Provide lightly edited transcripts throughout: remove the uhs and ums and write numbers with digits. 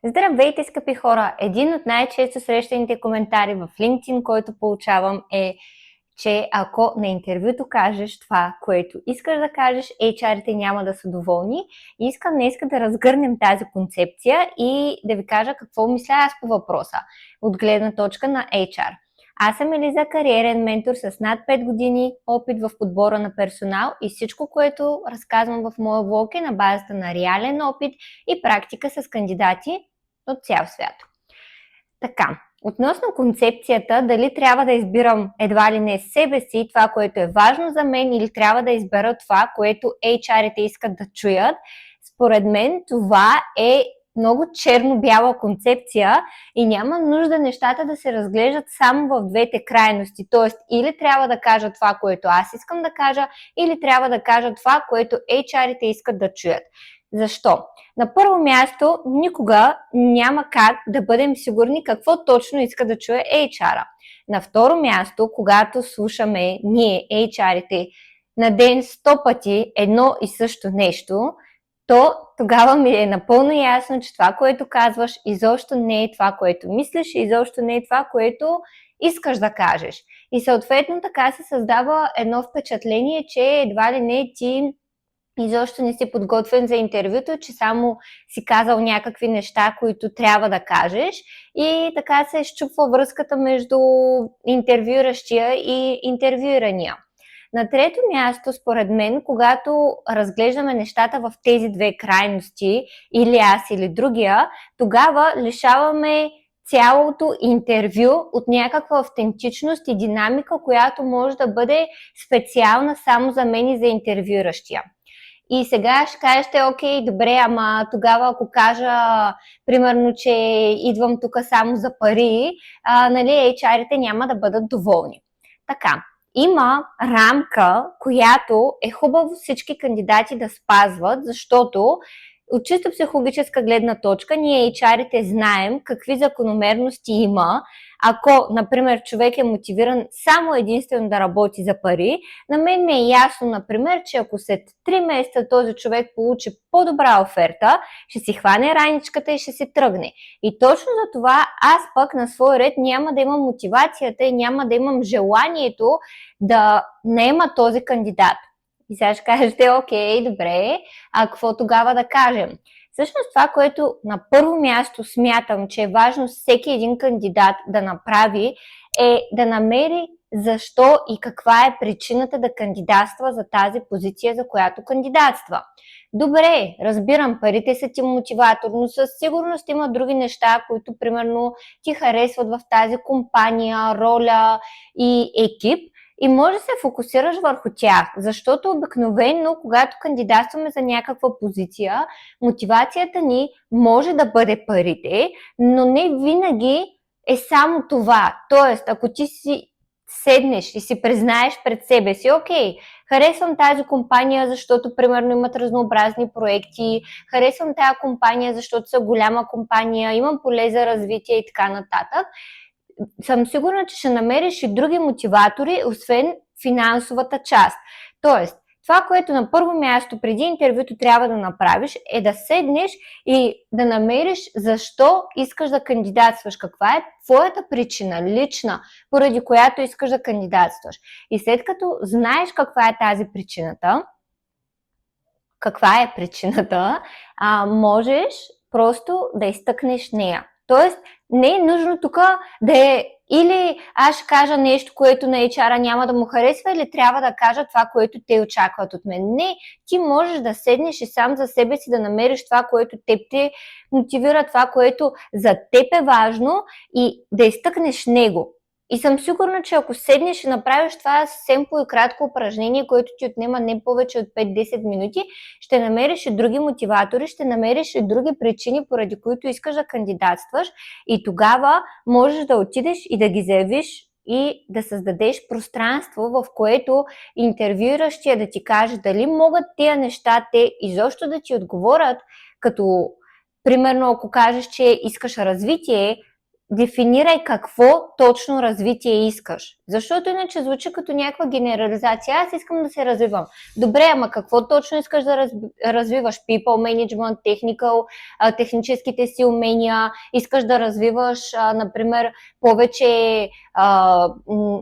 Здравейте, скъпи хора! Един от най-често срещаните коментари в LinkedIn, който получавам че ако на интервюто кажеш това, което искаш да кажеш, HR-ите няма да са доволни. И искам днес да разгърнем тази концепция и да ви кажа какво мисля аз по въпроса от гледна точка на HR. Аз съм Елиза, кариерен ментор с над 5 години опит в подбора на персонал и всичко, което разказвам в моя влог е на базата на реален опит и практика с кандидати от цял свят. Така, относно концепцията, дали трябва да избирам едва ли не себе си, това, което е важно за мен, или трябва да избера това, което HR-ите искат да чуят, според мен това е много черно-бяла концепция и няма нужда нещата да се разглеждат само в двете крайности. Тоест, или трябва да кажа това, което аз искам да кажа, или трябва да кажа това, което HR-ите искат да чуят. Защо? На първо място, никога няма как да бъдем сигурни какво точно иска да чуе HR-а. На второ място, когато слушаме ние, HR-ите, на ден 100 пъти едно и също нещо, то тогава ми е напълно ясно, че това, което казваш, изобщо не е това, което мислиш, изобщо не е това, което искаш да кажеш. И съответно така се създава едно впечатление, че едва ли не ти изобщо не си подготвен за интервюто, че само си казал някакви неща, които трябва да кажеш и така се счупва връзката между интервюиращия и интервюирания. На трето място, според мен, когато разглеждаме нещата в тези две крайности, или аз, или другия, тогава лишаваме цялото интервю от някаква автентичност и динамика, която може да бъде специална само за мен и за интервюиращия. И сега ще кажете, окей, добре, ама тогава ако кажа, примерно, че идвам тук само за пари, нали, HR-ите няма да бъдат доволни. Така, има рамка, която е хубаво всички кандидати да спазват, защото от чисто психологическа гледна точка ние HR-ите знаем какви закономерности има. Ако, например, човек е мотивиран само единствено да работи за пари, на мен ми е ясно, например, че ако след 3 месеца този човек получи по-добра оферта, ще си хване раничката и ще се тръгне. И точно за това аз пък на свой ред няма да имам мотивацията и няма да имам желанието да наема този кандидат. И сега ще кажете, окей, добре, а какво тогава да кажем? Всъщност това, което на първо място смятам, че е важно всеки един кандидат да направи, е да намери защо и каква е причината да кандидатства за тази позиция, за която кандидатства. Добре, разбирам, парите са ти мотиватор, но със сигурност има други неща, които примерно ти харесват в тази компания, роля и екип. И може да се фокусираш върху тях, защото обикновено, когато кандидатстваме за някаква позиция, мотивацията ни може да бъде парите, но не винаги е само това. Тоест, ако ти си седнеш и си признаеш пред себе си, окей, харесвам тази компания, защото примерно имат разнообразни проекти, харесвам тази компания, защото са голяма компания, имам поле за развитие и така нататък, съм сигурна, че ще намериш и други мотиватори, освен финансовата част. Тоест, това, което на първо място преди интервюто трябва да направиш, е да седнеш и да намериш защо искаш да кандидатстваш, каква е твоята причина, лична, поради която искаш да кандидатстваш. И след като знаеш каква е тази причината, можеш просто да изтъкнеш нея. Тоест, не е нужно тук да е или аз ще кажа нещо, което на HR-а няма да му харесва, или трябва да кажа това, което те очакват от мен. Не, ти можеш да седнеш и сам за себе си да намериш това, което теб те мотивира, това, което за теб е важно и да изтъкнеш него. И съм сигурна, че ако седнеш и направиш това съвсем по-кратко упражнение, което ти отнема не повече от 5-10 минути, ще намериш и други мотиватори, ще намериш и други причини, поради които искаш да кандидатстваш и тогава можеш да отидеш и да ги заявиш и да създадеш пространство, в което интервюиращия да ти каже дали могат тия неща те изобщо да ти отговорят, като примерно ако кажеш, че искаш развитие, дефинирай какво точно развитие искаш. Защото иначе звучи като някаква генерализация. Аз искам да се развивам. Добре, ама какво точно искаш да развиваш? People management, техническите си умения, искаш да развиваш, например, повече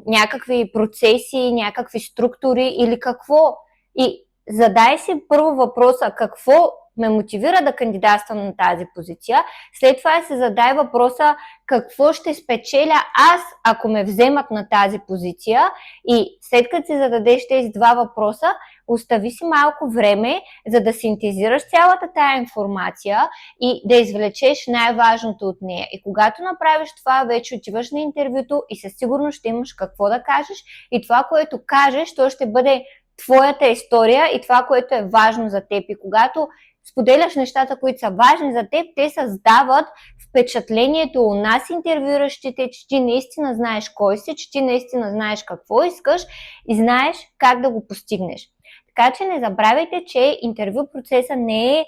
някакви процеси, някакви структури или какво? И задай си първо въпроса какво ме мотивира да кандидатствам на тази позиция. След това се задай въпроса какво ще спечеля аз, ако ме вземат на тази позиция. И след като си зададеш тези два въпроса, остави си малко време, за да синтезираш цялата тая информация и да извлечеш най-важното от нея. И когато направиш това, вече отиваш на интервюто и със сигурност ще имаш какво да кажеш. И това, което кажеш, то ще бъде твоята история и това, което е важно за теб. И когато споделяш нещата, които са важни за теб, те създават впечатлението у нас, интервюиращите, че ти наистина знаеш кой си, че ти наистина знаеш какво искаш и знаеш как да го постигнеш. Така че не забравяйте, че интервю процеса не е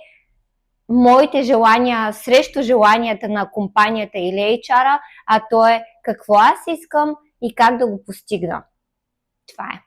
моите желания срещу желанията на компанията или HR-а, а то е какво аз искам и как да го постигна. Това е.